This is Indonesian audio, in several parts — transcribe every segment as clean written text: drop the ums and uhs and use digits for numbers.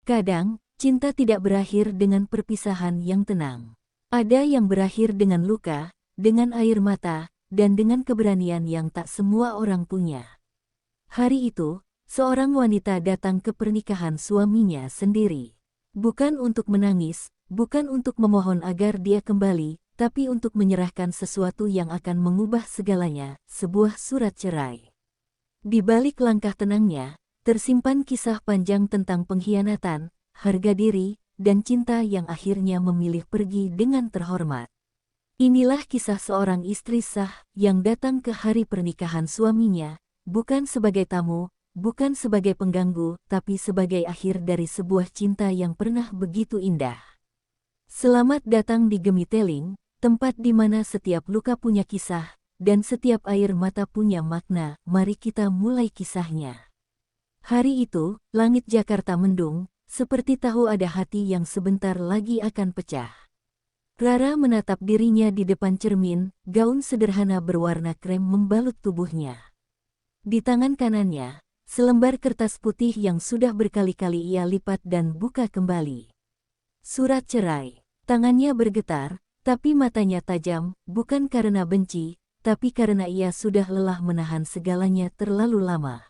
Kadang, cinta tidak berakhir dengan perpisahan yang tenang. Ada yang berakhir dengan luka, dengan air mata, dan dengan keberanian yang tak semua orang punya. Hari itu, seorang wanita datang ke pernikahan suaminya sendiri. Bukan untuk menangis, bukan untuk memohon agar dia kembali, tapi untuk menyerahkan sesuatu yang akan mengubah segalanya, sebuah surat cerai. Di balik langkah tenangnya, tersimpan kisah panjang tentang pengkhianatan, harga diri, dan cinta yang akhirnya memilih pergi dengan terhormat. Inilah kisah seorang istri sah yang datang ke hari pernikahan suaminya, bukan sebagai tamu, bukan sebagai pengganggu, tapi sebagai akhir dari sebuah cinta yang pernah begitu indah. Selamat datang di Gemiteling, tempat di mana setiap luka punya kisah, dan setiap air mata punya makna. Mari kita mulai kisahnya. Hari itu, langit Jakarta mendung, seperti tahu ada hati yang sebentar lagi akan pecah. Rara menatap dirinya di depan cermin, gaun sederhana berwarna krem membalut tubuhnya. Di tangan kanannya, selembar kertas putih yang sudah berkali-kali ia lipat dan buka kembali. Surat cerai. Tangannya bergetar, tapi matanya tajam, bukan karena benci, tapi karena ia sudah lelah menahan segalanya terlalu lama.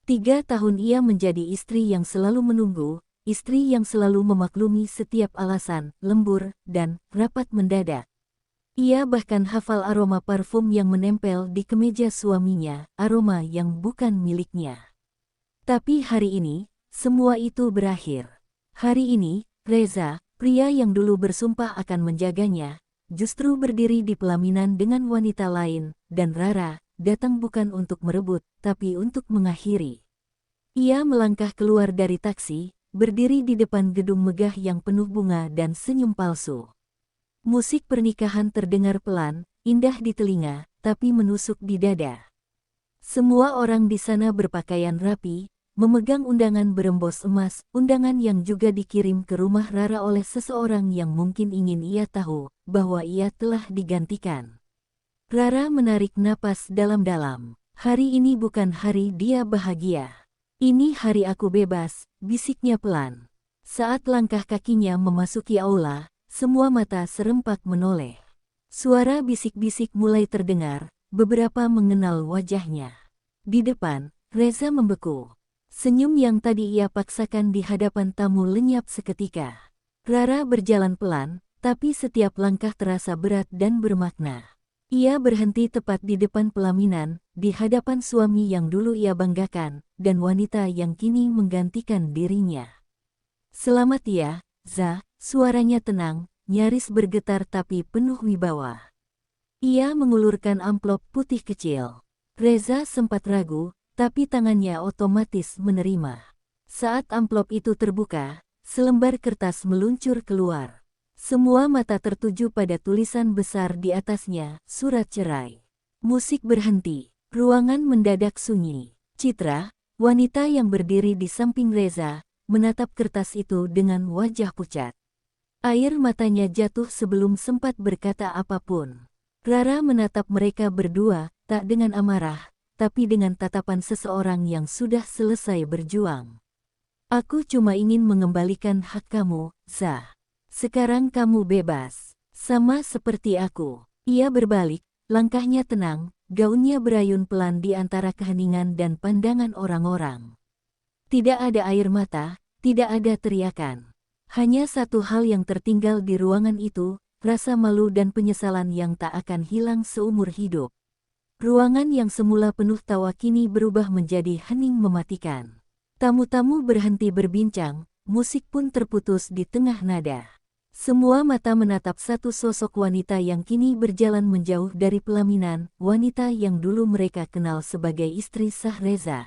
3 tahun ia menjadi istri yang selalu menunggu, istri yang selalu memaklumi setiap alasan, lembur, dan rapat mendadak. Ia bahkan hafal aroma parfum yang menempel di kemeja suaminya, aroma yang bukan miliknya. Tapi hari ini, semua itu berakhir. Hari ini, Reza, pria yang dulu bersumpah akan menjaganya, justru berdiri di pelaminan dengan wanita lain, dan Rara datang bukan untuk merebut, tapi untuk mengakhiri. Ia melangkah keluar dari taksi, berdiri di depan gedung megah yang penuh bunga dan senyum palsu. Musik pernikahan terdengar pelan, indah di telinga, tapi menusuk di dada. Semua orang di sana berpakaian rapi, memegang undangan berembos emas, undangan yang juga dikirim ke rumah Rara oleh seseorang yang mungkin ingin ia tahu bahwa ia telah digantikan. Rara menarik napas dalam-dalam. Hari ini bukan hari dia bahagia. Ini hari aku bebas, bisiknya pelan. Saat langkah kakinya memasuki aula, semua mata serempak menoleh. Suara bisik-bisik mulai terdengar, beberapa mengenal wajahnya. Di depan, Reza membeku. Senyum yang tadi ia paksakan di hadapan tamu lenyap seketika. Rara berjalan pelan, tapi setiap langkah terasa berat dan bermakna. Ia berhenti tepat di depan pelaminan, di hadapan suami yang dulu ia banggakan, dan wanita yang kini menggantikan dirinya. Selamat ya, Za, suaranya tenang, nyaris bergetar tapi penuh wibawa. Ia mengulurkan amplop putih kecil. Reza sempat ragu, tapi tangannya otomatis menerima. Saat amplop itu terbuka, selembar kertas meluncur keluar. Semua mata tertuju pada tulisan besar di atasnya, surat cerai. Musik berhenti, ruangan mendadak sunyi. Citra, wanita yang berdiri di samping Reza, menatap kertas itu dengan wajah pucat. Air matanya jatuh sebelum sempat berkata apapun. Rara menatap mereka berdua, tak dengan amarah, tapi dengan tatapan seseorang yang sudah selesai berjuang. Aku cuma ingin mengembalikan hak kamu, Za. Sekarang kamu bebas. Sama seperti aku. Ia berbalik, langkahnya tenang, gaunnya berayun pelan di antara keheningan dan pandangan orang-orang. Tidak ada air mata, tidak ada teriakan. Hanya satu hal yang tertinggal di ruangan itu, rasa malu dan penyesalan yang tak akan hilang seumur hidup. Ruangan yang semula penuh tawa kini berubah menjadi hening mematikan. Tamu-tamu berhenti berbincang, musik pun terputus di tengah nada. Semua mata menatap satu sosok wanita yang kini berjalan menjauh dari pelaminan, wanita yang dulu mereka kenal sebagai istri sah Reza.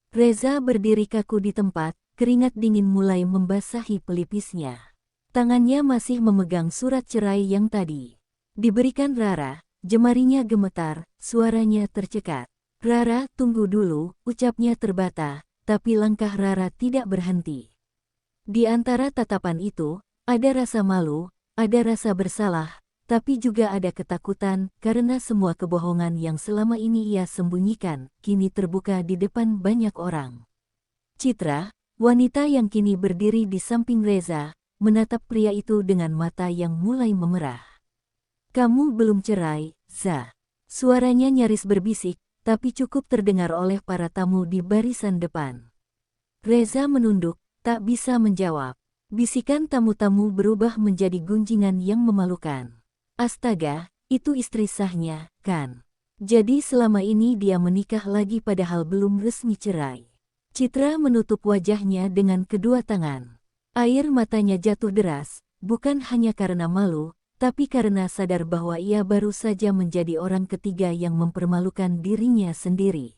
Reza berdiri kaku di tempat, keringat dingin mulai membasahi pelipisnya. Tangannya masih memegang surat cerai yang tadi diberikan Rara, jemarinya gemetar, suaranya tercekat. Rara, tunggu dulu, ucapnya terbata, tapi langkah Rara tidak berhenti. Di antara tatapan itu, ada rasa malu, ada rasa bersalah, tapi juga ada ketakutan karena semua kebohongan yang selama ini ia sembunyikan, kini terbuka di depan banyak orang. Citra, Wanita yang kini berdiri di samping Reza, menatap pria itu dengan mata yang mulai memerah. "Kamu belum cerai, Za?" Suaranya nyaris berbisik, tapi cukup terdengar oleh para tamu di barisan depan. Reza menunduk, tak bisa menjawab. Bisikan tamu-tamu berubah menjadi gunjingan yang memalukan. "Astaga, itu istri sahnya, kan? Jadi selama ini dia menikah lagi padahal belum resmi cerai." Citra menutup wajahnya dengan kedua tangan. Air matanya jatuh deras, bukan hanya karena malu, tapi karena sadar bahwa ia baru saja menjadi orang ketiga yang mempermalukan dirinya sendiri.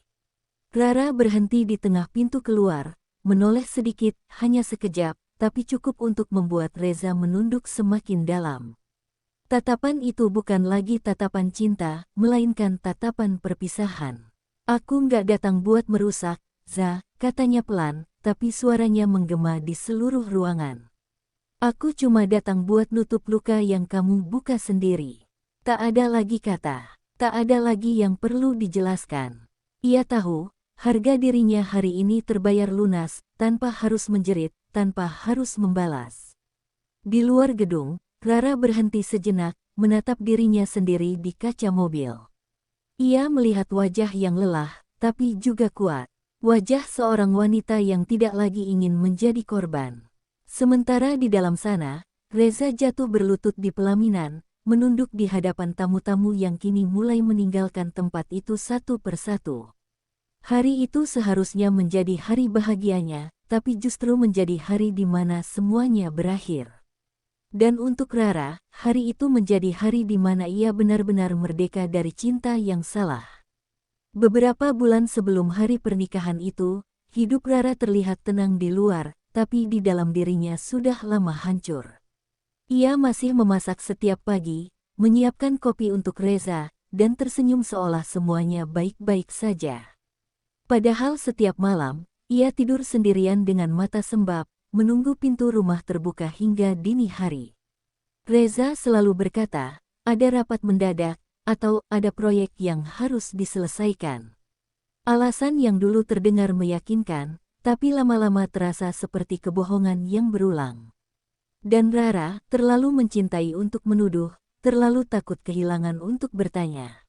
Rara berhenti di tengah pintu keluar, menoleh sedikit, hanya sekejap, tapi cukup untuk membuat Reza menunduk semakin dalam. Tatapan itu bukan lagi tatapan cinta, melainkan tatapan perpisahan. "Aku nggak datang buat merusak, Za," katanya pelan, tapi suaranya menggema di seluruh ruangan. "Aku cuma datang buat nutup luka yang kamu buka sendiri." Tak ada lagi kata, tak ada lagi yang perlu dijelaskan. Ia tahu, harga dirinya hari ini terbayar lunas, tanpa harus menjerit, tanpa harus membalas. Di luar gedung, Rara berhenti sejenak, menatap dirinya sendiri di kaca mobil. Ia melihat wajah yang lelah, tapi juga kuat. Wajah seorang wanita yang tidak lagi ingin menjadi korban. Sementara di dalam sana, Reza jatuh berlutut di pelaminan, menunduk di hadapan tamu-tamu yang kini mulai meninggalkan tempat itu satu persatu. Hari itu seharusnya menjadi hari bahagianya, tapi justru menjadi hari di mana semuanya berakhir. Dan untuk Rara, hari itu menjadi hari di mana ia benar-benar merdeka dari cinta yang salah. Beberapa bulan sebelum hari pernikahan itu, hidup Rara terlihat tenang di luar, tapi di dalam dirinya sudah lama hancur. Ia masih memasak setiap pagi, menyiapkan kopi untuk Reza, dan tersenyum seolah semuanya baik-baik saja. Padahal setiap malam, ia tidur sendirian dengan mata sembab, menunggu pintu rumah terbuka hingga dini hari. Reza selalu berkata, ada rapat mendadak, atau ada proyek yang harus diselesaikan. Alasan yang dulu terdengar meyakinkan, tapi lama-lama terasa seperti kebohongan yang berulang. Dan Rara terlalu mencintai untuk menuduh, terlalu takut kehilangan untuk bertanya.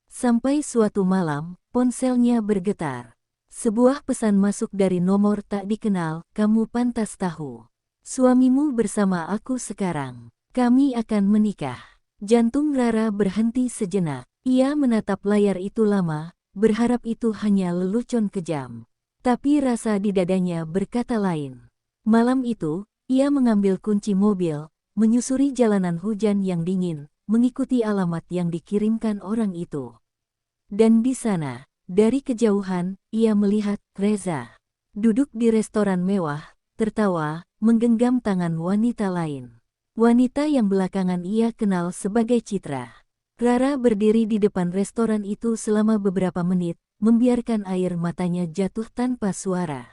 Sampai suatu malam, ponselnya bergetar. Sebuah pesan masuk dari nomor tak dikenal, "Kamu pantas tahu. Suamimu bersama aku sekarang. Kami akan menikah." Jantung Rara berhenti sejenak. Ia menatap layar itu lama, berharap itu hanya lelucon kejam. Tapi rasa di dadanya berkata lain. Malam itu, ia mengambil kunci mobil, menyusuri jalanan hujan yang dingin, mengikuti alamat yang dikirimkan orang itu. Dan di sana, dari kejauhan, ia melihat Reza duduk di restoran mewah, tertawa, menggenggam tangan wanita lain. Wanita yang belakangan ia kenal sebagai Citra. Rara berdiri di depan restoran itu selama beberapa menit, membiarkan air matanya jatuh tanpa suara.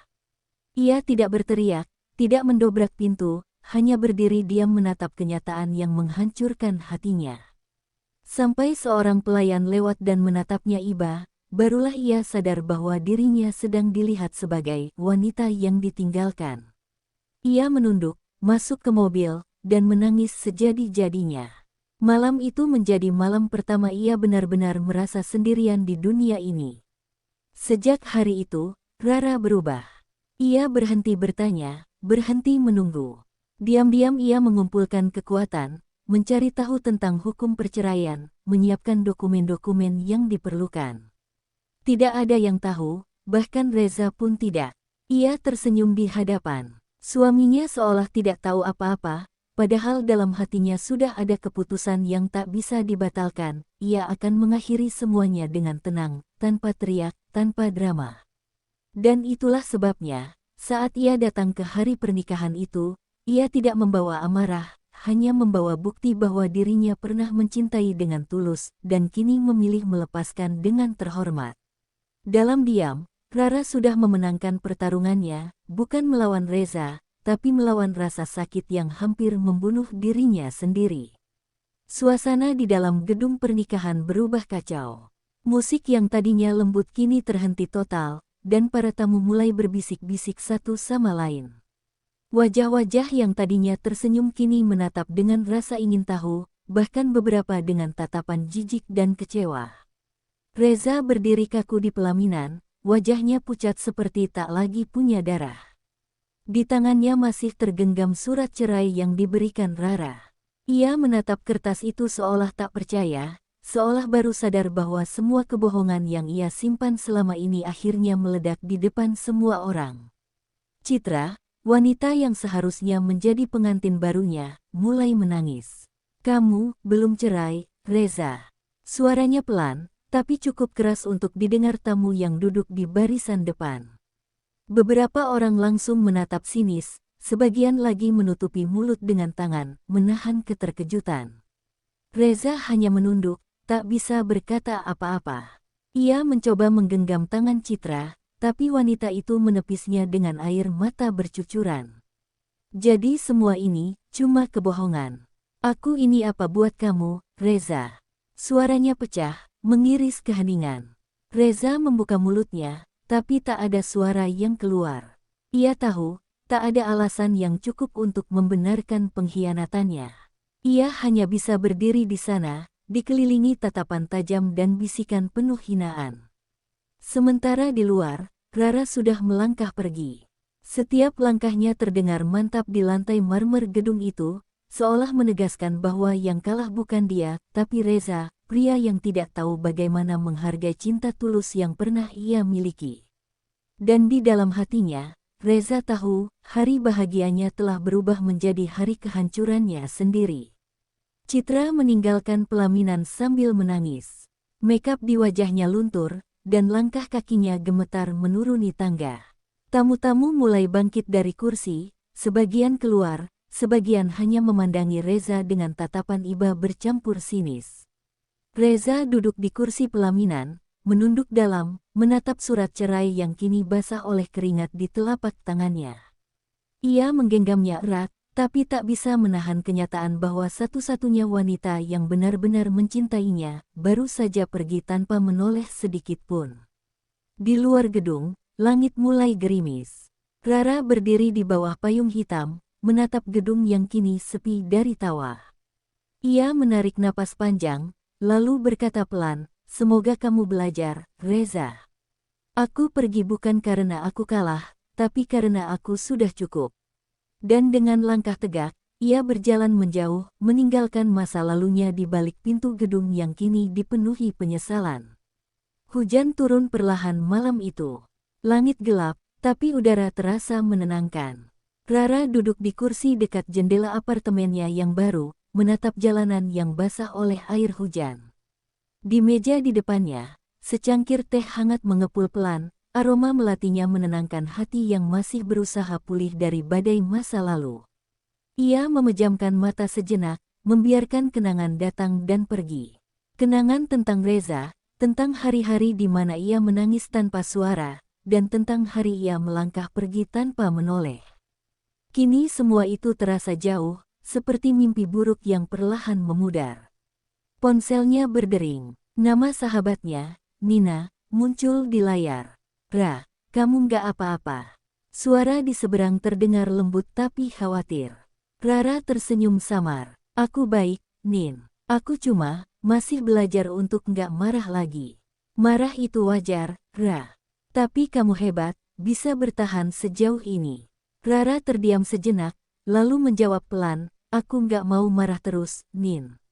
Ia tidak berteriak, tidak mendobrak pintu, hanya berdiri diam menatap kenyataan yang menghancurkan hatinya. Sampai seorang pelayan lewat dan menatapnya iba, barulah ia sadar bahwa dirinya sedang dilihat sebagai wanita yang ditinggalkan. Ia menunduk, masuk ke mobil, dan menangis sejadi-jadinya. Malam itu menjadi malam pertama ia benar-benar merasa sendirian di dunia ini. Sejak hari itu, Rara berubah. Ia berhenti bertanya, berhenti menunggu. Diam-diam ia mengumpulkan kekuatan, mencari tahu tentang hukum perceraian, menyiapkan dokumen-dokumen yang diperlukan. Tidak ada yang tahu, bahkan Reza pun tidak. Ia tersenyum di hadapan. Suaminya seolah tidak tahu apa-apa, padahal dalam hatinya sudah ada keputusan yang tak bisa dibatalkan. Ia akan mengakhiri semuanya dengan tenang, tanpa teriak, tanpa drama. Dan itulah sebabnya, saat ia datang ke hari pernikahan itu, ia tidak membawa amarah, hanya membawa bukti bahwa dirinya pernah mencintai dengan tulus, dan kini memilih melepaskan dengan terhormat. Dalam diam, Rara sudah memenangkan pertarungannya, bukan melawan Reza, tapi melawan rasa sakit yang hampir membunuh dirinya sendiri. Suasana di dalam gedung pernikahan berubah kacau. Musik yang tadinya lembut kini terhenti total, dan para tamu mulai berbisik-bisik satu sama lain. Wajah-wajah yang tadinya tersenyum kini menatap dengan rasa ingin tahu, bahkan beberapa dengan tatapan jijik dan kecewa. Reza berdiri kaku di pelaminan, wajahnya pucat seperti tak lagi punya darah. Di tangannya masih tergenggam surat cerai yang diberikan Rara. Ia menatap kertas itu seolah tak percaya, seolah baru sadar bahwa semua kebohongan yang ia simpan selama ini akhirnya meledak di depan semua orang. Citra, wanita yang seharusnya menjadi pengantin barunya, mulai menangis. "Kamu belum cerai, Reza." Suaranya pelan, tapi cukup keras untuk didengar tamu yang duduk di barisan depan. Beberapa orang langsung menatap sinis, sebagian lagi menutupi mulut dengan tangan, menahan keterkejutan. Reza hanya menunduk, tak bisa berkata apa-apa. Ia mencoba menggenggam tangan Citra, tapi wanita itu menepisnya dengan air mata bercucuran. "Jadi semua ini cuma kebohongan. Aku ini apa buat kamu, Reza?" Suaranya pecah, mengiris keheningan. Reza membuka mulutnya, tapi tak ada suara yang keluar. Ia tahu, tak ada alasan yang cukup untuk membenarkan pengkhianatannya. Ia hanya bisa berdiri di sana, dikelilingi tatapan tajam dan bisikan penuh hinaan. Sementara di luar, Rara sudah melangkah pergi. Setiap langkahnya terdengar mantap di lantai marmer gedung itu, seolah menegaskan bahwa yang kalah bukan dia, tapi Reza, pria yang tidak tahu bagaimana menghargai cinta tulus yang pernah ia miliki. Dan di dalam hatinya, Reza tahu, hari bahagianya telah berubah menjadi hari kehancurannya sendiri. Citra meninggalkan pelaminan sambil menangis. Makeup di wajahnya luntur, dan langkah kakinya gemetar menuruni tangga. Tamu-tamu mulai bangkit dari kursi, sebagian keluar, sebagian hanya memandangi Reza dengan tatapan iba bercampur sinis. Reza duduk di kursi pelaminan, menunduk dalam, menatap surat cerai yang kini basah oleh keringat di telapak tangannya. Ia menggenggamnya erat, tapi tak bisa menahan kenyataan bahwa satu-satunya wanita yang benar-benar mencintainya, baru saja pergi tanpa menoleh sedikit pun. Di luar gedung, langit mulai gerimis. Rara berdiri di bawah payung hitam, menatap gedung yang kini sepi dari tawa. Ia menarik napas panjang, lalu berkata pelan, "Semoga kamu belajar, Reza. Aku pergi bukan karena aku kalah, tapi karena aku sudah cukup." Dan dengan langkah tegak, ia berjalan menjauh, meninggalkan masa lalunya di balik pintu gedung yang kini dipenuhi penyesalan. Hujan turun perlahan malam itu. Langit gelap, tapi udara terasa menenangkan. Rara duduk di kursi dekat jendela apartemennya yang baru, menatap jalanan yang basah oleh air hujan. Di meja di depannya, secangkir teh hangat mengepul pelan, aroma melatinya menenangkan hati yang masih berusaha pulih dari badai masa lalu. Ia memejamkan mata sejenak, membiarkan kenangan datang dan pergi. Kenangan tentang Reza, tentang hari-hari di mana ia menangis tanpa suara, dan tentang hari ia melangkah pergi tanpa menoleh. Kini semua itu terasa jauh, seperti mimpi buruk yang perlahan memudar. Ponselnya berdering. Nama sahabatnya, Nina, muncul di layar. "Ra, kamu nggak apa-apa?" Suara di seberang terdengar lembut tapi khawatir. Rara tersenyum samar. "Aku baik, Nin. Aku cuma masih belajar untuk nggak marah lagi." "Marah itu wajar, Ra. Tapi kamu hebat, bisa bertahan sejauh ini." Rara terdiam sejenak, lalu menjawab pelan, "Aku nggak mau marah terus, Nin.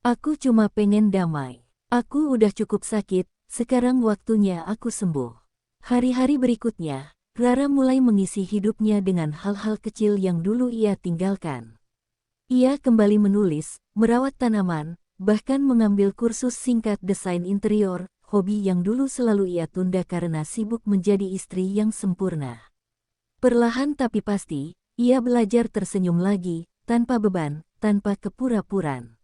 Aku cuma pengen damai. Aku udah cukup sakit, sekarang waktunya aku sembuh." Hari-hari berikutnya, Rara mulai mengisi hidupnya dengan hal-hal kecil yang dulu ia tinggalkan. Ia kembali menulis, merawat tanaman, bahkan mengambil kursus singkat desain interior, hobi yang dulu selalu ia tunda karena sibuk menjadi istri yang sempurna. Perlahan tapi pasti, ia belajar tersenyum lagi, tanpa beban, tanpa kepura-puraan.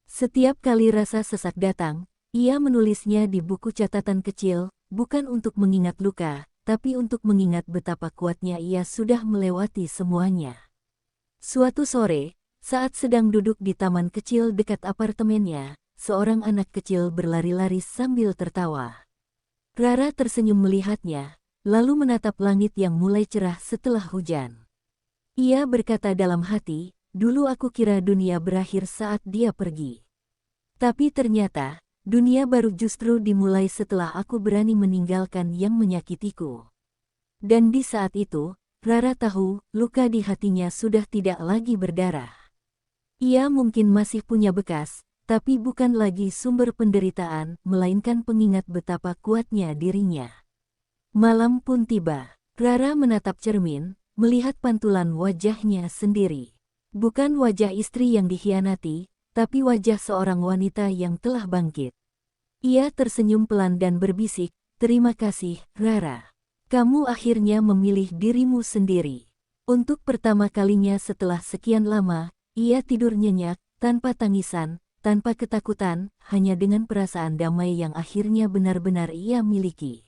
Setiap kali rasa sesak datang, ia menulisnya di buku catatan kecil, bukan untuk mengingat luka, tapi untuk mengingat betapa kuatnya ia sudah melewati semuanya. Suatu sore, saat sedang duduk di taman kecil dekat apartemennya, seorang anak kecil berlari-lari sambil tertawa. Rara tersenyum melihatnya, lalu menatap langit yang mulai cerah setelah hujan. Ia berkata dalam hati, dulu aku kira dunia berakhir saat dia pergi. Tapi ternyata, dunia baru justru dimulai setelah aku berani meninggalkan yang menyakitiku. Dan di saat itu, Rara tahu, luka di hatinya sudah tidak lagi berdarah. Ia mungkin masih punya bekas, tapi bukan lagi sumber penderitaan, melainkan pengingat betapa kuatnya dirinya. Malam pun tiba. Rara menatap cermin, melihat pantulan wajahnya sendiri. Bukan wajah istri yang dikhianati, tapi wajah seorang wanita yang telah bangkit. Ia tersenyum pelan dan berbisik, "Terima kasih, Rara. Kamu akhirnya memilih dirimu sendiri." Untuk pertama kalinya setelah sekian lama, ia tidur nyenyak, tanpa tangisan, tanpa ketakutan, hanya dengan perasaan damai yang akhirnya benar-benar ia miliki.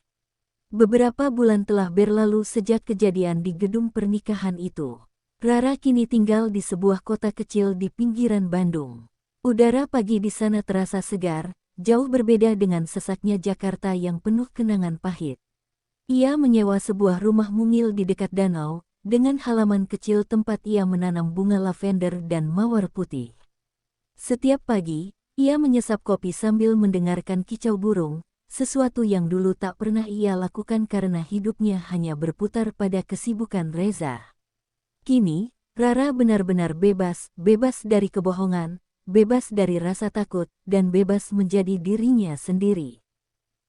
Beberapa bulan telah berlalu sejak kejadian di gedung pernikahan itu. Rara kini tinggal di sebuah kota kecil di pinggiran Bandung. Udara pagi di sana terasa segar, jauh berbeda dengan sesaknya Jakarta yang penuh kenangan pahit. Ia menyewa sebuah rumah mungil di dekat danau, dengan halaman kecil tempat ia menanam bunga lavender dan mawar putih. Setiap pagi, ia menyesap kopi sambil mendengarkan kicau burung, sesuatu yang dulu tak pernah ia lakukan karena hidupnya hanya berputar pada kesibukan Reza. Kini, Rara benar-benar bebas, bebas dari kebohongan, bebas dari rasa takut, dan bebas menjadi dirinya sendiri.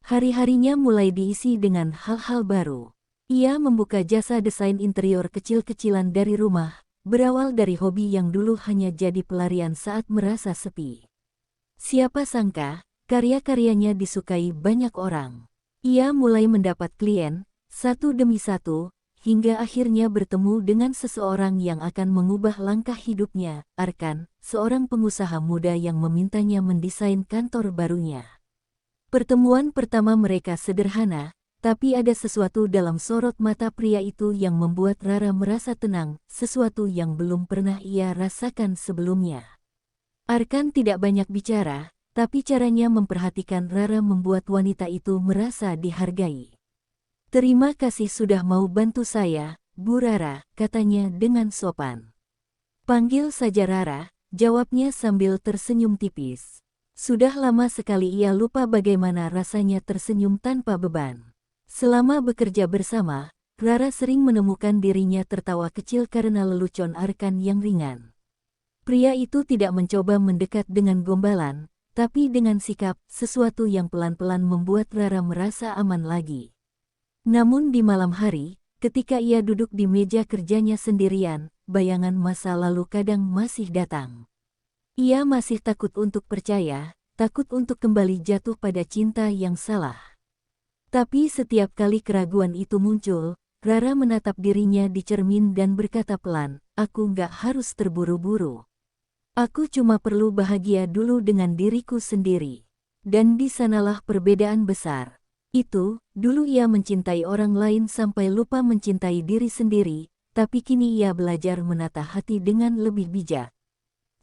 Hari-harinya mulai diisi dengan hal-hal baru. Ia membuka jasa desain interior kecil-kecilan dari rumah, berawal dari hobi yang dulu hanya jadi pelarian saat merasa sepi. Siapa sangka, karya-karyanya disukai banyak orang. Ia mulai mendapat klien, satu demi satu, hingga akhirnya bertemu dengan seseorang yang akan mengubah langkah hidupnya, Arkan, seorang pengusaha muda yang memintanya mendesain kantor barunya. Pertemuan pertama mereka sederhana, tapi ada sesuatu dalam sorot mata pria itu yang membuat Rara merasa tenang, sesuatu yang belum pernah ia rasakan sebelumnya. Arkan tidak banyak bicara, tapi caranya memperhatikan Rara membuat wanita itu merasa dihargai. "Terima kasih sudah mau bantu saya, Bu Rara," katanya dengan sopan. "Panggil saja Rara," jawabnya sambil tersenyum tipis. Sudah lama sekali ia lupa bagaimana rasanya tersenyum tanpa beban. Selama bekerja bersama, Rara sering menemukan dirinya tertawa kecil karena lelucon Arkan yang ringan. Pria itu tidak mencoba mendekat dengan gombalan, tapi dengan sikap, sesuatu yang pelan-pelan membuat Rara merasa aman lagi. Namun di malam hari, ketika ia duduk di meja kerjanya sendirian, bayangan masa lalu kadang masih datang. Ia masih takut untuk percaya, takut untuk kembali jatuh pada cinta yang salah. Tapi setiap kali keraguan itu muncul, Rara menatap dirinya di cermin dan berkata pelan, "Aku nggak harus terburu-buru. Aku cuma perlu bahagia dulu dengan diriku sendiri." Dan di sanalah perbedaan besar. Itu, dulu ia mencintai orang lain sampai lupa mencintai diri sendiri, tapi kini ia belajar menata hati dengan lebih bijak.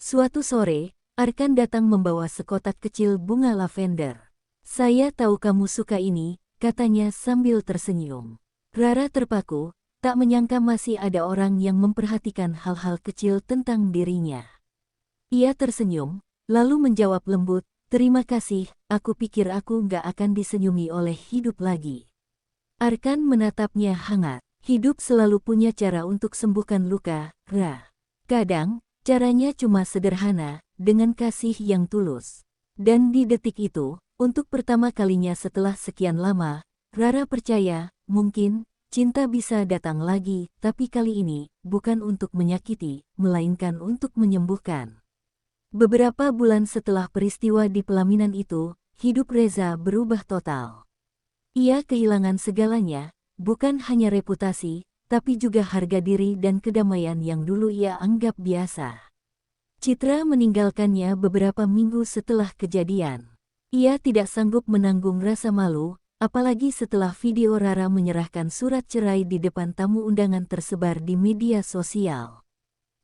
Suatu sore, Arkan datang membawa sekotak kecil bunga lavender. "Saya tahu kamu suka ini," katanya sambil tersenyum. Rara terpaku, tak menyangka masih ada orang yang memperhatikan hal-hal kecil tentang dirinya. Ia tersenyum, lalu menjawab lembut, "Terima kasih, aku pikir aku nggak akan disenyumi oleh hidup lagi." Arkan menatapnya hangat. "Hidup selalu punya cara untuk sembuhkan luka, Ra. Kadang, caranya cuma sederhana, dengan kasih yang tulus." Dan di detik itu, untuk pertama kalinya setelah sekian lama, Rara percaya, mungkin, cinta bisa datang lagi, tapi kali ini, bukan untuk menyakiti, melainkan untuk menyembuhkan. Beberapa bulan setelah peristiwa di pelaminan itu, hidup Reza berubah total. Ia kehilangan segalanya, bukan hanya reputasi, tapi juga harga diri dan kedamaian yang dulu ia anggap biasa. Citra meninggalkannya beberapa minggu setelah kejadian. Ia tidak sanggup menanggung rasa malu, apalagi setelah video Rara menyerahkan surat cerai di depan tamu undangan tersebar di media sosial.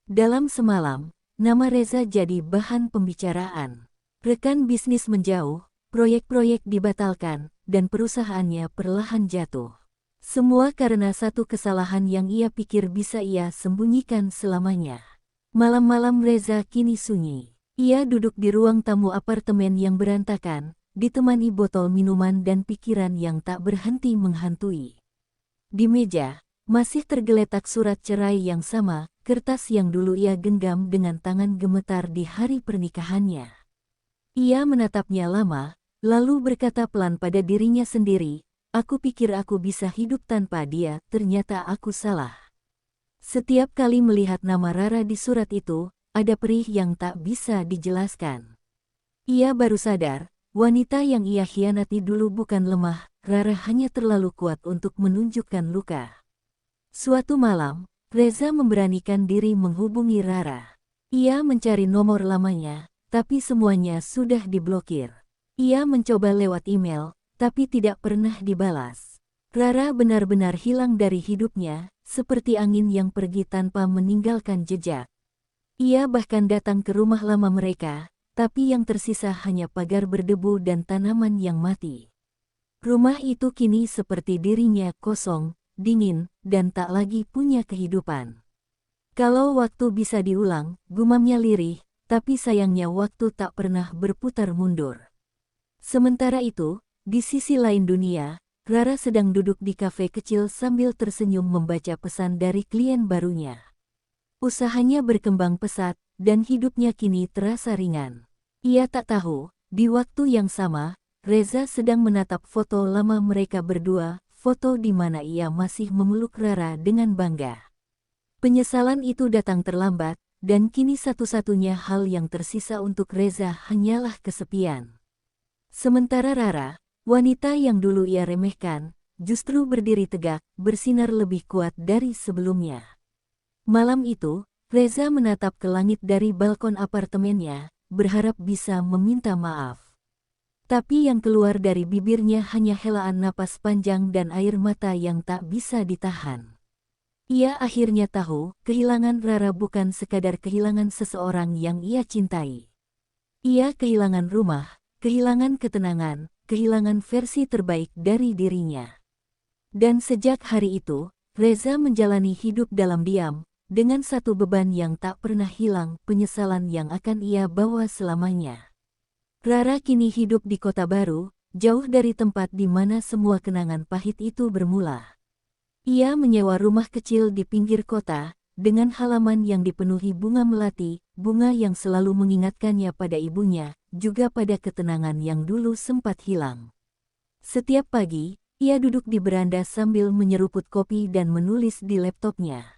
Dalam semalam, nama Reza jadi bahan pembicaraan. Rekan bisnis menjauh, proyek-proyek dibatalkan, dan perusahaannya perlahan jatuh. Semua karena satu kesalahan yang ia pikir bisa ia sembunyikan selamanya. Malam-malam Reza kini sunyi. Ia duduk di ruang tamu apartemen yang berantakan, ditemani botol minuman dan pikiran yang tak berhenti menghantui. Di meja, masih tergeletak surat cerai yang sama, kertas yang dulu ia genggam dengan tangan gemetar di hari pernikahannya. Ia menatapnya lama, lalu berkata pelan pada dirinya sendiri, "Aku pikir aku bisa hidup tanpa dia, ternyata aku salah." Setiap kali melihat nama Rara di surat itu, ada perih yang tak bisa dijelaskan. Ia baru sadar, wanita yang ia khianati dulu bukan lemah, Rara hanya terlalu kuat untuk menunjukkan luka. Suatu malam, Reza memberanikan diri menghubungi Rara. Ia mencari nomor lamanya, tapi semuanya sudah diblokir. Ia mencoba lewat email, tapi tidak pernah dibalas. Rara benar-benar hilang dari hidupnya, seperti angin yang pergi tanpa meninggalkan jejak. Ia bahkan datang ke rumah lama mereka, tapi yang tersisa hanya pagar berdebu dan tanaman yang mati. Rumah itu kini seperti dirinya kosong, dingin, dan tak lagi punya kehidupan. Kalau waktu bisa diulang, gumamnya lirih, tapi sayangnya waktu tak pernah berputar mundur. Sementara itu, di sisi lain dunia, Rara sedang duduk di kafe kecil sambil tersenyum membaca pesan dari klien barunya. Usahanya berkembang pesat, dan hidupnya kini terasa ringan. Ia tak tahu, di waktu yang sama, Reza sedang menatap foto lama mereka berdua, foto di mana ia masih memeluk Rara dengan bangga. Penyesalan itu datang terlambat, dan kini satu-satunya hal yang tersisa untuk Reza hanyalah kesepian. Sementara Rara, wanita yang dulu ia remehkan, justru berdiri tegak, bersinar lebih kuat dari sebelumnya. Malam itu, Reza menatap ke langit dari balkon apartemennya, berharap bisa meminta maaf. Tapi yang keluar dari bibirnya hanya helaan napas panjang dan air mata yang tak bisa ditahan. Ia akhirnya tahu, kehilangan Rara bukan sekadar kehilangan seseorang yang ia cintai. Ia kehilangan rumah, kehilangan ketenangan, kehilangan versi terbaik dari dirinya. Dan sejak hari itu, Reza menjalani hidup dalam diam, dengan satu beban yang tak pernah hilang, penyesalan yang akan ia bawa selamanya. Rara kini hidup di kota baru, jauh dari tempat di mana semua kenangan pahit itu bermula. Ia menyewa rumah kecil di pinggir kota, dengan halaman yang dipenuhi bunga melati, bunga yang selalu mengingatkannya pada ibunya, juga pada ketenangan yang dulu sempat hilang. Setiap pagi, ia duduk di beranda sambil menyeruput kopi dan menulis di laptopnya.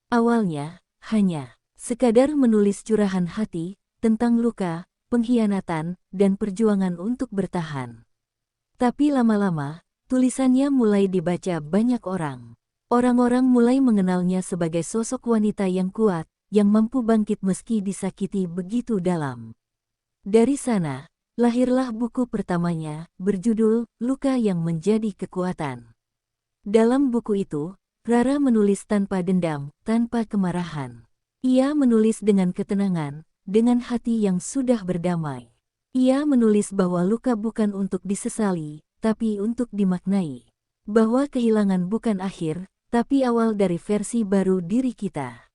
Awalnya, hanya sekadar menulis curahan hati, tentang luka, pengkhianatan, dan perjuangan untuk bertahan. Tapi lama-lama, tulisannya mulai dibaca banyak orang. Orang-orang mulai mengenalnya sebagai sosok wanita yang kuat, yang mampu bangkit meski disakiti begitu dalam. Dari sana, lahirlah buku pertamanya, berjudul Luka yang Menjadi Kekuatan. Dalam buku itu, Rara menulis tanpa dendam, tanpa kemarahan. Ia menulis dengan ketenangan, dengan hati yang sudah berdamai. Ia menulis bahwa luka bukan untuk disesali, tapi untuk dimaknai. Bahwa kehilangan bukan akhir, tapi awal dari versi baru diri kita.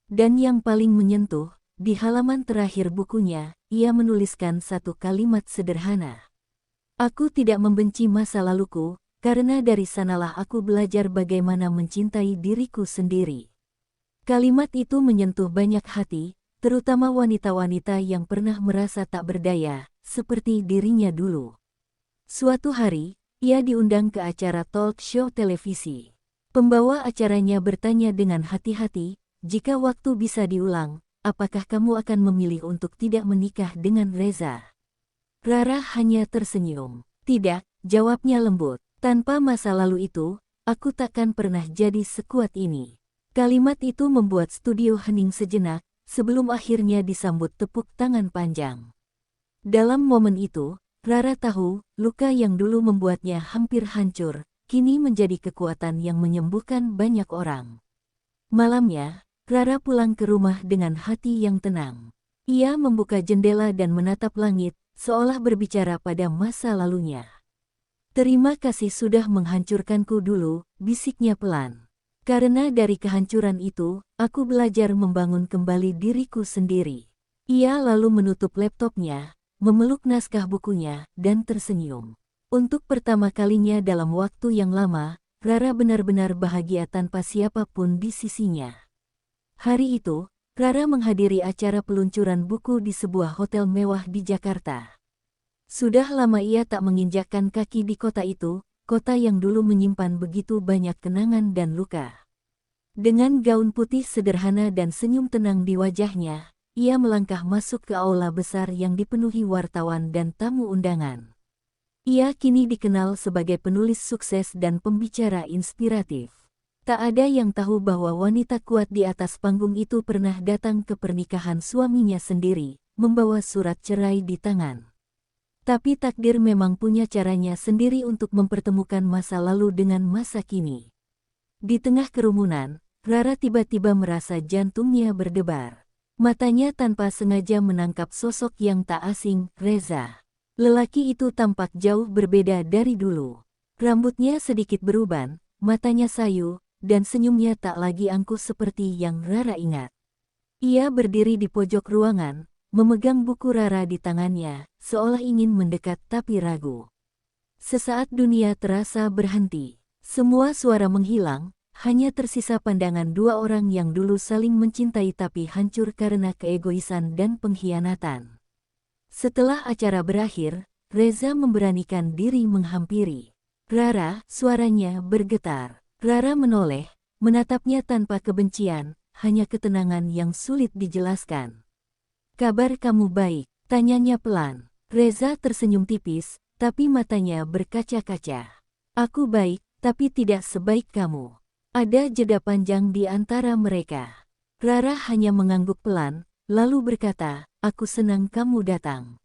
Dan yang paling menyentuh, di halaman terakhir bukunya, ia menuliskan satu kalimat sederhana. "Aku tidak membenci masa laluku, karena dari sanalah aku belajar bagaimana mencintai diriku sendiri." Kalimat itu menyentuh banyak hati, terutama wanita-wanita yang pernah merasa tak berdaya, seperti dirinya dulu. Suatu hari, ia diundang ke acara talk show televisi. Pembawa acaranya bertanya dengan hati-hati, "Jika waktu bisa diulang, apakah kamu akan memilih untuk tidak menikah dengan Reza?" Rara hanya tersenyum. "Tidak," jawabnya lembut. "Tanpa masa lalu itu, aku takkan pernah jadi sekuat ini." Kalimat itu membuat studio hening sejenak, sebelum akhirnya disambut tepuk tangan panjang. Dalam momen itu, Rara tahu, luka yang dulu membuatnya hampir hancur, kini menjadi kekuatan yang menyembuhkan banyak orang. Malamnya, Rara pulang ke rumah dengan hati yang tenang. Ia membuka jendela dan menatap langit, seolah berbicara pada masa lalunya. Terima kasih sudah menghancurkanku dulu, bisiknya pelan. Karena dari kehancuran itu, aku belajar membangun kembali diriku sendiri. Ia lalu menutup laptopnya, memeluk naskah bukunya, dan tersenyum. Untuk pertama kalinya dalam waktu yang lama, Rara benar-benar bahagia tanpa siapapun di sisinya. Hari itu, Rara menghadiri acara peluncuran buku di sebuah hotel mewah di Jakarta. Sudah lama ia tak menginjakkan kaki di kota itu, kota yang dulu menyimpan begitu banyak kenangan dan luka. Dengan gaun putih sederhana dan senyum tenang di wajahnya, ia melangkah masuk ke aula besar yang dipenuhi wartawan dan tamu undangan. Ia kini dikenal sebagai penulis sukses dan pembicara inspiratif. Tak ada yang tahu bahwa wanita kuat di atas panggung itu pernah datang ke pernikahan suaminya sendiri, membawa surat cerai di tangan. Tapi takdir memang punya caranya sendiri untuk mempertemukan masa lalu dengan masa kini. Di tengah kerumunan, Rara tiba-tiba merasa jantungnya berdebar. Matanya tanpa sengaja menangkap sosok yang tak asing, Reza. Lelaki itu tampak jauh berbeda dari dulu. Rambutnya sedikit beruban, matanya sayu, dan senyumnya tak lagi angkuh seperti yang Rara ingat. Ia berdiri di pojok ruangan, memegang buku Rara di tangannya, seolah ingin mendekat tapi ragu. Sesaat dunia terasa berhenti. Semua suara menghilang, hanya tersisa pandangan dua orang yang dulu saling mencintai tapi hancur karena keegoisan dan pengkhianatan. Setelah acara berakhir, Reza memberanikan diri menghampiri Rara, suaranya bergetar. Rara menoleh, menatapnya tanpa kebencian, hanya ketenangan yang sulit dijelaskan. "Kabar kamu baik?" tanyanya pelan. Reza tersenyum tipis, tapi matanya berkaca-kaca. "Aku baik, tapi tidak sebaik kamu." Ada jeda panjang di antara mereka. Rara hanya mengangguk pelan, lalu berkata, "Aku senang kamu datang.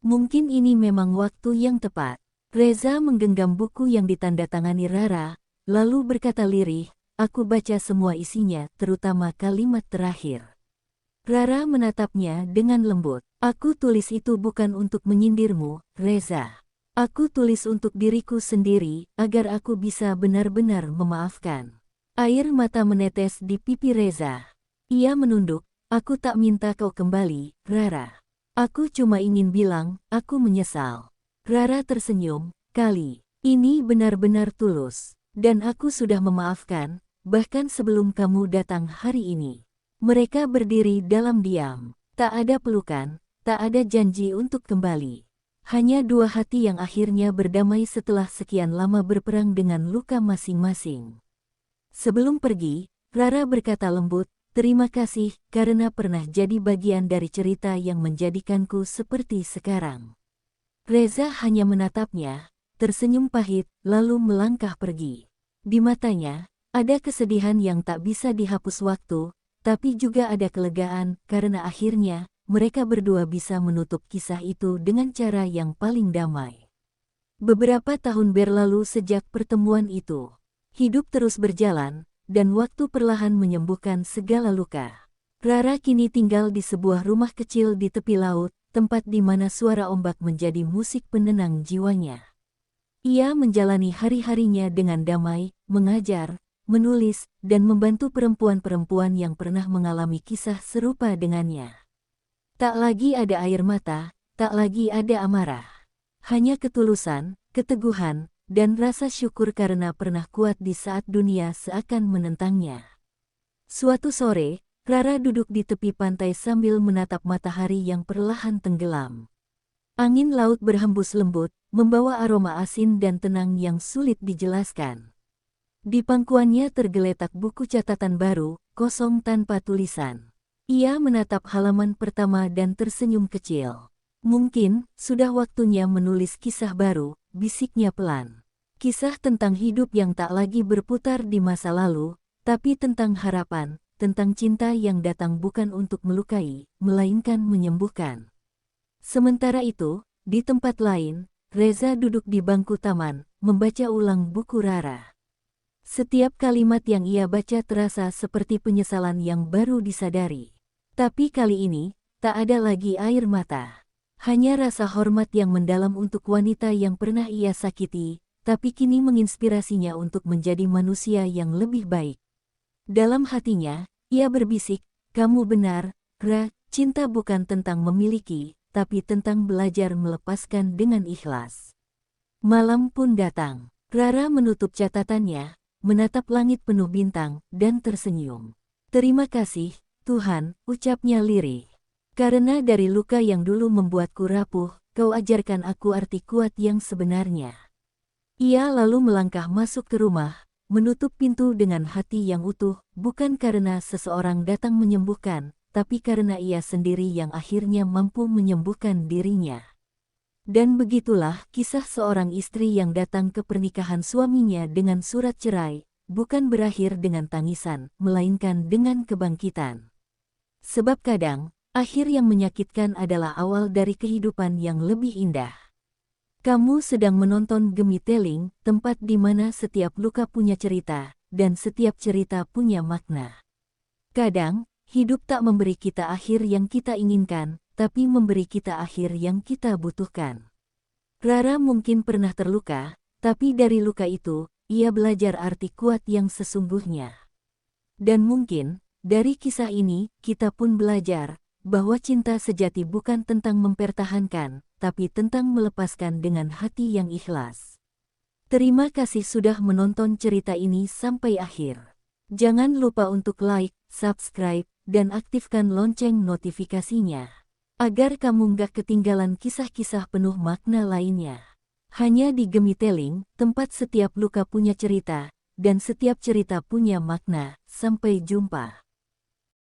Mungkin ini memang waktu yang tepat." Reza menggenggam buku yang ditandatangani Rara, lalu berkata lirih, "Aku baca semua isinya, terutama kalimat terakhir." Rara menatapnya dengan lembut. "Aku tulis itu bukan untuk menyindirmu, Reza. Aku tulis untuk diriku sendiri, agar aku bisa benar-benar memaafkan." Air mata menetes di pipi Reza. Ia menunduk, "Aku tak minta kau kembali, Rara. Aku cuma ingin bilang, aku menyesal." Rara tersenyum, "Kali ini benar-benar tulus. Dan aku sudah memaafkan, bahkan sebelum kamu datang hari ini." Mereka berdiri dalam diam. Tak ada pelukan, tak ada janji untuk kembali. Hanya dua hati yang akhirnya berdamai setelah sekian lama berperang dengan luka masing-masing. Sebelum pergi, Rara berkata lembut, "Terima kasih karena pernah jadi bagian dari cerita yang menjadikanku seperti sekarang." Reza hanya menatapnya, tersenyum pahit, lalu melangkah pergi. Di matanya, ada kesedihan yang tak bisa dihapus waktu, tapi juga ada kelegaan karena akhirnya mereka berdua bisa menutup kisah itu dengan cara yang paling damai. Beberapa tahun berlalu sejak pertemuan itu. Hidup terus berjalan, dan waktu perlahan menyembuhkan segala luka. Rara kini tinggal di sebuah rumah kecil di tepi laut, tempat di mana suara ombak menjadi musik penenang jiwanya. Ia menjalani hari-harinya dengan damai, mengajar, menulis, dan membantu perempuan-perempuan yang pernah mengalami kisah serupa dengannya. Tak lagi ada air mata, tak lagi ada amarah. Hanya ketulusan, keteguhan, dan rasa syukur karena pernah kuat di saat dunia seakan menentangnya. Suatu sore, Rara duduk di tepi pantai sambil menatap matahari yang perlahan tenggelam. Angin laut berhembus lembut, membawa aroma asin dan tenang yang sulit dijelaskan. Di pangkuannya tergeletak buku catatan baru, kosong tanpa tulisan. Ia menatap halaman pertama dan tersenyum kecil. "Mungkin, sudah waktunya menulis kisah baru," bisiknya pelan. Kisah tentang hidup yang tak lagi berputar di masa lalu, tapi tentang harapan, tentang cinta yang datang bukan untuk melukai, melainkan menyembuhkan. Sementara itu, di tempat lain, Reza duduk di bangku taman, membaca ulang buku Rara. Setiap kalimat yang ia baca terasa seperti penyesalan yang baru disadari. Tapi kali ini, tak ada lagi air mata. Hanya rasa hormat yang mendalam untuk wanita yang pernah ia sakiti, tapi kini menginspirasinya untuk menjadi manusia yang lebih baik. Dalam hatinya, ia berbisik, "Kamu benar, Ra, cinta bukan tentang memiliki, tapi tentang belajar melepaskan dengan ikhlas." Malam pun datang. Rara menutup catatannya, menatap langit penuh bintang, dan tersenyum. "Terima kasih, Tuhan," ucapnya lirih. "Karena dari luka yang dulu membuatku rapuh, Kau ajarkan aku arti kuat yang sebenarnya." Ia lalu melangkah masuk ke rumah, menutup pintu dengan hati yang utuh, bukan karena seseorang datang menyembuhkan, tapi karena ia sendiri yang akhirnya mampu menyembuhkan dirinya. Dan begitulah kisah seorang istri yang datang ke pernikahan suaminya dengan surat cerai, bukan berakhir dengan tangisan, melainkan dengan kebangkitan. Sebab kadang, akhir yang menyakitkan adalah awal dari kehidupan yang lebih indah. Kamu sedang menonton Gemitelling, tempat di mana setiap luka punya cerita, dan setiap cerita punya makna. Kadang, hidup tak memberi kita akhir yang kita inginkan, tapi memberi kita akhir yang kita butuhkan. Rara mungkin pernah terluka, tapi dari luka itu, ia belajar arti kuat yang sesungguhnya. Dan mungkin, dari kisah ini, kita pun belajar bahwa cinta sejati bukan tentang mempertahankan, tapi tentang melepaskan dengan hati yang ikhlas. Terima kasih sudah menonton cerita ini sampai akhir. Jangan lupa untuk like, subscribe, dan aktifkan lonceng notifikasinya, agar kamu gak ketinggalan kisah-kisah penuh makna lainnya. Hanya di Gemitelling, tempat setiap luka punya cerita, dan setiap cerita punya makna. Sampai jumpa.